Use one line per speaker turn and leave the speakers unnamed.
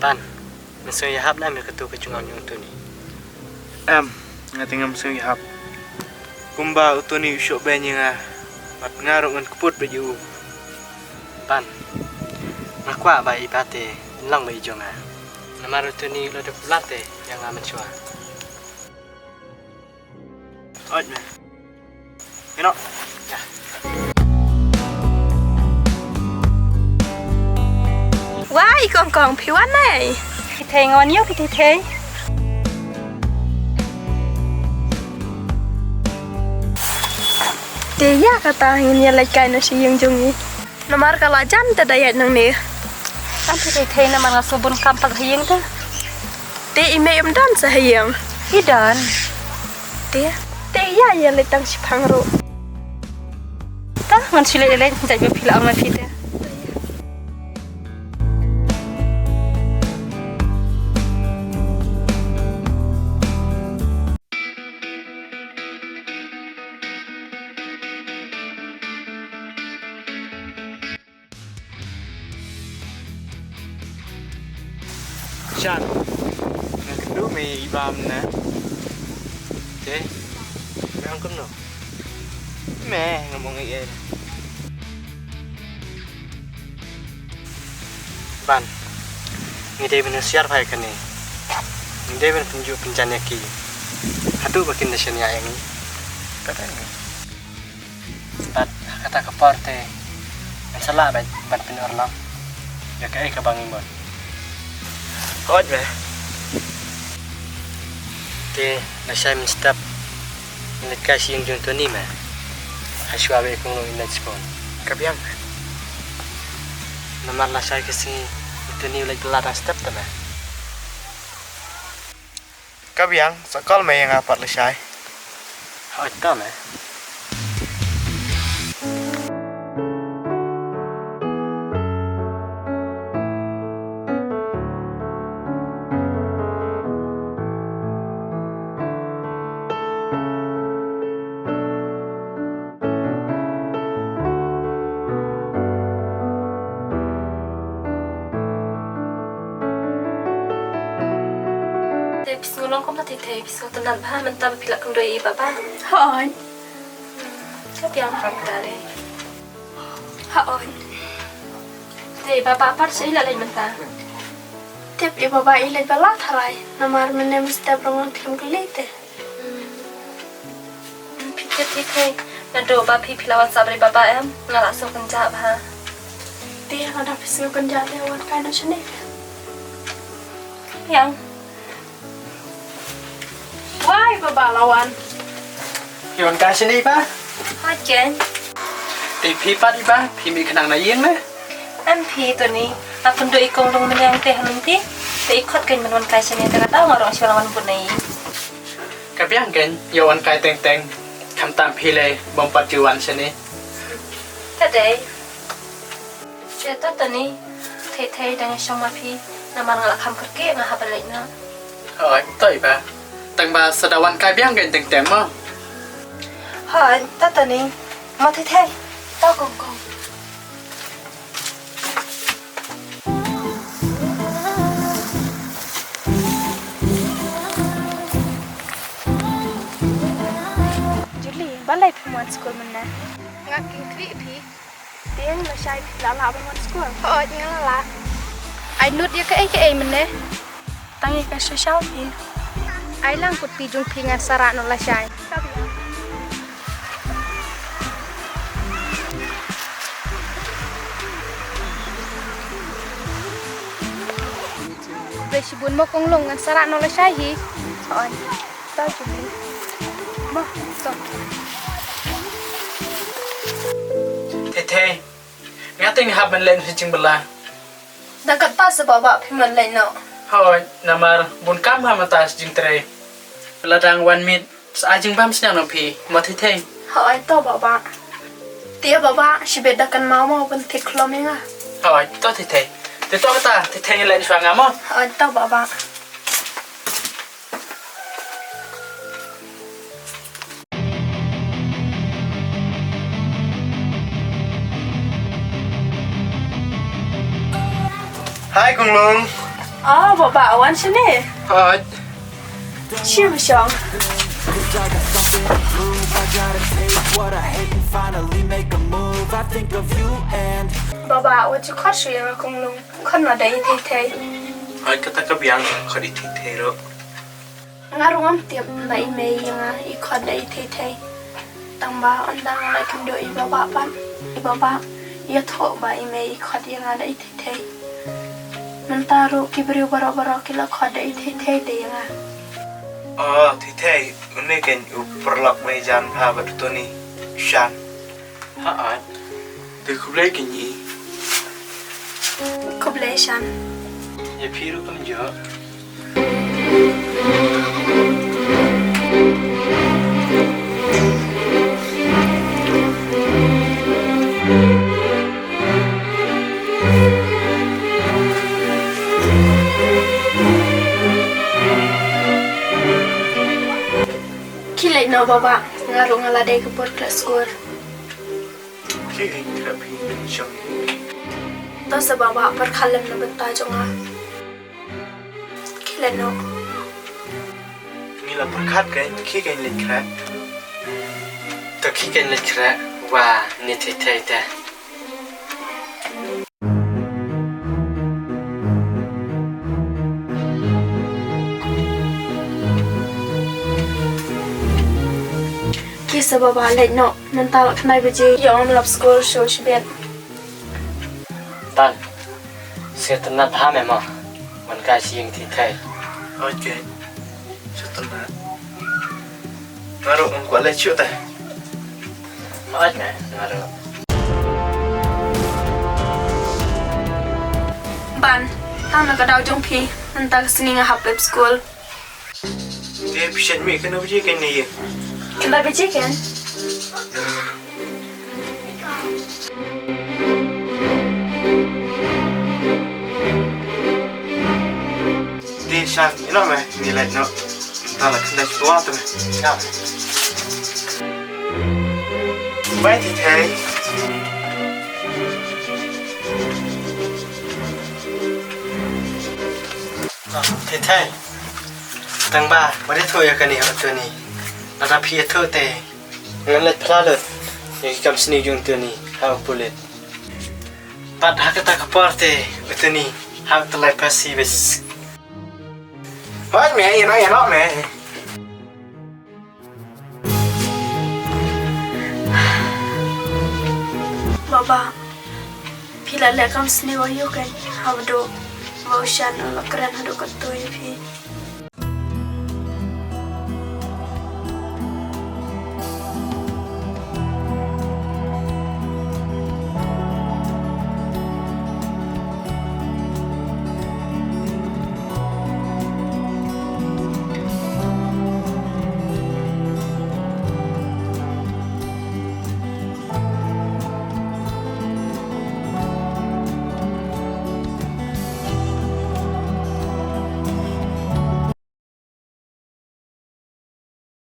Pan, masih yahap na may ketu kecungan yung tu ni.
Ngating masih yahap. Kumba utuni usok banyak nga. Mat ngaruk ngan kuput baju.
Pan, ngakwa ba ibate lang ba ijo nga. Namaro tu ni lo de pulate yang aman chua.
Oj me. Ino.
Ya.
Why con phiwan này thì thề ngon nhiều thì thề dia kata ingin nyalai kain nasi yang jungi nomor kalau jam tak ada nang ni
Sampai thề nama ngasubun kampak hiang tu.
dia email dan sehayang
Hidan.
dia ya nyalai tang si pangro
Tah ngan sila elek jadi pila amat kita.
Shan. Nga kendu may ibam na.
Okay. Yang kuno.
Me ngomong iyan.
Pan, ngide ben siar pai kan ni. Ngide ben penju penjanya ki. Hadu bakin nation ya yang ni.
Kata ni.
Bat kata keporte. Salah bat penor lang. Ya kai ka bangin bon.
Oj me.
Te na siya min step. Kasi yung junto ni ma. Haswabe kung no inlet spon.
Kabiang.
Namar la siya kasi ito ni ulit latang step ta ma.
Kabiang sakal may yang apat lesai.
Oh, ito ma.
Bis ngulong kom tadi thề bis ngulong tenan bah mentam pila kendoi baba.
hỏi
Tapi yang fakta deh.
hỏi
Thề baba par sih lalai mentah.
tiếp ibu bapak ilai balat harai nomor mana mesti berongan film kelite
Pikir thề nado ba pi pilawan sabri baba em ngalak so kenja bah.
dia ada pisau kenjat lewat kain nasi ni
Yang
why bapak lawan
Yon kasi ni pa.
hajen
Ti pipat iba, pimi kenang na yin na.
MP tu ni aku kendoi kong dong menyang teh nanti teh ikut kan menwan kai sini teh kata ngorong si lawan pun ni.
Kabiang kan, yawan kai teng-teng. Kamtam pile bompat juan sini.
Tadi Cerita tu ni thề dengan sama pi nama ngalak kam kerke ngah balik na.
Oh, ito iba. Tang ba sadawan kabiang kan teng-teng mo.
Hai, tata ni mau thề tao kong kong.
Julie balai pemuan sekolah mana ngaking kri pi dia nggak shy lala pemuan sekolah oh jangan lala ai nut dia ke ai mana tangi ke sosial pi ai lang put pi jung pi ngan sarak no la shy Besibun mo kong long ngan sarak no la shy hi oh tao Julie Mo, stop.
Tete, ngating haban len hijing bela.
Dekat pas bawa piman lain no.
Hoi, namar bun kam hamatas jing tre. Ladang 1 minute saajing bam senyang no pi. Mo tete.
Hỏi tao bawa. Dia bawa si beda kan mau pun tik klomenga.
Hoi, to tete. Tete kata, tete len suanga mo.
Hỏi tao bawa.
Hai Kung Lung.
Oh, baba awan sini.
Hot.
Siapa song?
Cause I got something to prove. I gotta take what I hate and finally make a move. I think of you and
Baba, what you call she nga kung lung kan na dai thei.
Hot kata ka biang khadi thero.
Nga rungam tiap na email nga I kod dai thei. Tamba ondang la kim do I baba pan. I baba ya tho ba email I kod nga dai thei. Mentaro kibriu baro-baro kila kod dai thei de nga.
Oh, thei unne ken uperlak mai jan ha batutoni shan.
Hot.
De kuble kenyi.
Coblation.
Ya piru kam jo.
Kilai no baba ngaru ngala dai kapur kelas skor.
Ki terapi sham.
To sa baba par khalam na banta jonga. Kilai no.
Ni la perkat kan ki kan lek krat.
To kiken lekra wa ni thei ta.
Kisa baba lai no mental khnai beje yom lap skor show shbet.
Tan. Setna tha me ma. Man ka siang thei.
Okay. Setelah. Baru engkau lecuk dah.
Hot na ngaro.
Ban, tang na kadau jong phi mental sini nga hap school.
Dia pisan mi kena uji kan ni.
Kena beje kan?
Dia syak ni nak meh nilai no. Entah lah kena tua tu meh.
Ngam.
Baik thei.
Thei. Tang ba, ma de thoya kan ni hot tu ni. Nara phi tho te. Ngan let phla lut. Ye kam sini jung tu ni. How pulit. Pat hakata kapar te. Tu ni. How to like passive.
Hot meh, you know meh.
Baba, pila lekam sini wa yo kan. Habdo, mau shan la kran hado katoi phi.